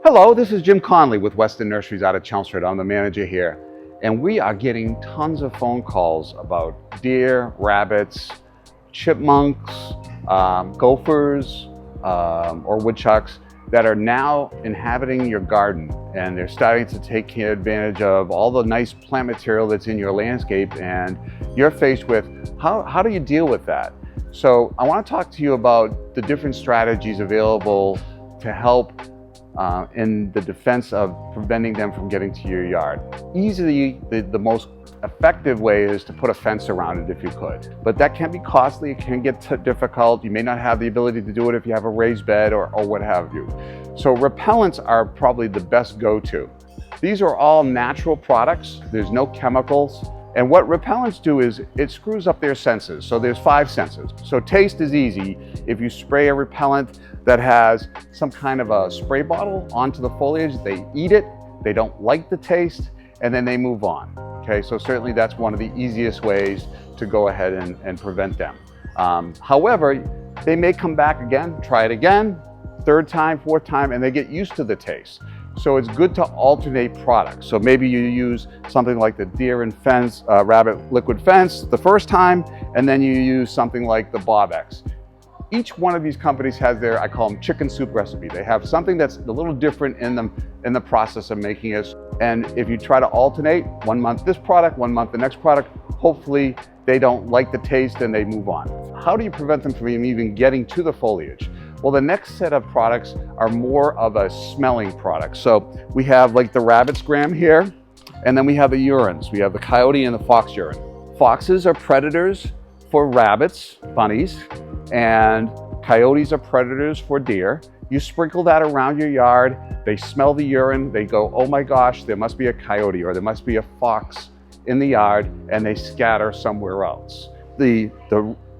Hello, this is Jim Conley with Weston Nurseries out of Chelmsford. I'm the manager here, and we are getting tons of phone calls about deer, rabbits, chipmunks, gophers, or woodchucks that are now inhabiting your garden, and they're starting to take advantage of all the nice plant material that's in your landscape, and you're faced with how do you deal with that? So I want to talk to you about the different strategies available to help in the defense of preventing them from getting to your yard. Easily, the most effective way is to put a fence around it if you could. But that can be costly, it can get difficult. You may not have the ability to do it if you have a raised bed or what have you. So repellents are probably the best go-to. These are all natural products. There's no chemicals. And what repellents do is it screws up their senses. So there's 5 senses. So taste is easy. If you spray a repellent that has some kind of a spray bottle onto the foliage, they eat it, they don't like the taste, and then they move on. Okay, so certainly that's one of the easiest ways to go ahead and prevent them. However, they may come back again, try it again, 3rd time, 4th time, and they get used to the taste. So it's good to alternate products. So maybe you use something like the deer and fence, rabbit liquid fence the first time, and then you use something like the Bob-X. Each one of these companies has their, I call them chicken soup recipe. They have something that's a little different in the process of making it. And if you try to alternate, 1 month this product, 1 month the next product, hopefully they don't like the taste and they move on. How do you prevent them from even getting to the foliage? Well, the next set of products are more of a smelling product. So we have like the rabbit scram here, and then we have the urines. We have the coyote and the fox urine. Foxes are predators for rabbits, bunnies, and coyotes are predators for deer. You sprinkle that around your yard, they smell the urine, they go, oh my gosh, there must be a coyote or there must be a fox in the yard, and they scatter somewhere else. The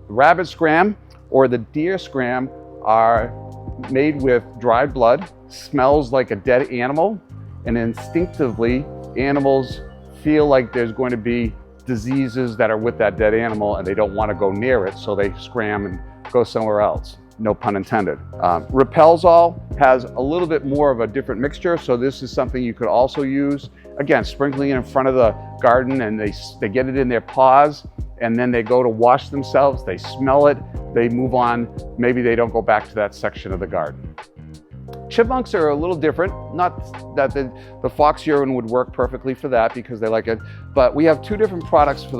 rabbit scram or the deer scram are made with dried blood, smells like a dead animal, and instinctively animals feel like there's going to be diseases that are with that dead animal and they don't want to go near it, so they scram and go somewhere else. No pun intended. Repels all has a little bit more of a different mixture, so this is something you could also use. Again, sprinkling it in front of the garden, and they get it in their paws, and then they go to wash themselves, they smell it, they move on, maybe they don't go back to that section of the garden. Chipmunks are a little different. Not that the fox urine would work perfectly for that because they like it, but we have 2 different products for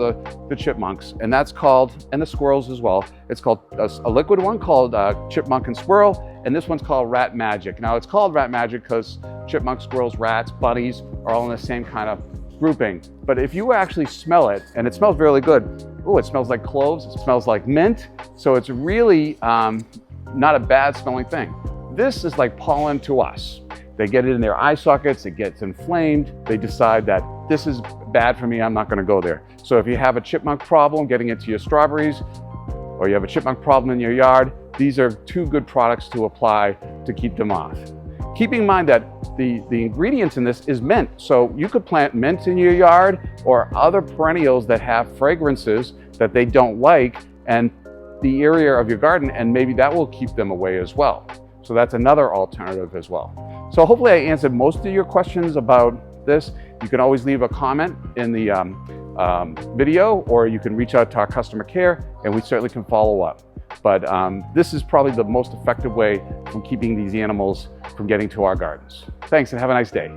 the chipmunks, and that's called, and the squirrels as well. It's called a liquid one called Chipmunk and Squirrel, and this one's called Rat Magic. Now it's called Rat Magic because chipmunks, squirrels, rats, bunnies are all in the same kind of grouping. But if you actually smell it, and it smells really good, oh, it smells like cloves, it smells like mint, so it's really not a bad smelling thing. This is like pollen to us. They get it in their eye sockets, it gets inflamed, they decide that this is bad for me, I'm not gonna go there. So if you have a chipmunk problem getting into your strawberries, or you have a chipmunk problem in your yard, these are 2 good products to apply to keep them off. Keeping in mind that the ingredients in this is mint. So you could plant mint in your yard or other perennials that have fragrances that they don't like, and the area of your garden, and maybe that will keep them away as well. So that's another alternative as well. So hopefully I answered most of your questions about this. You can always leave a comment in the video, or you can reach out to our customer care and we certainly can follow up. But this is probably the most effective way from keeping these animals from getting to our gardens. Thanks and have a nice day.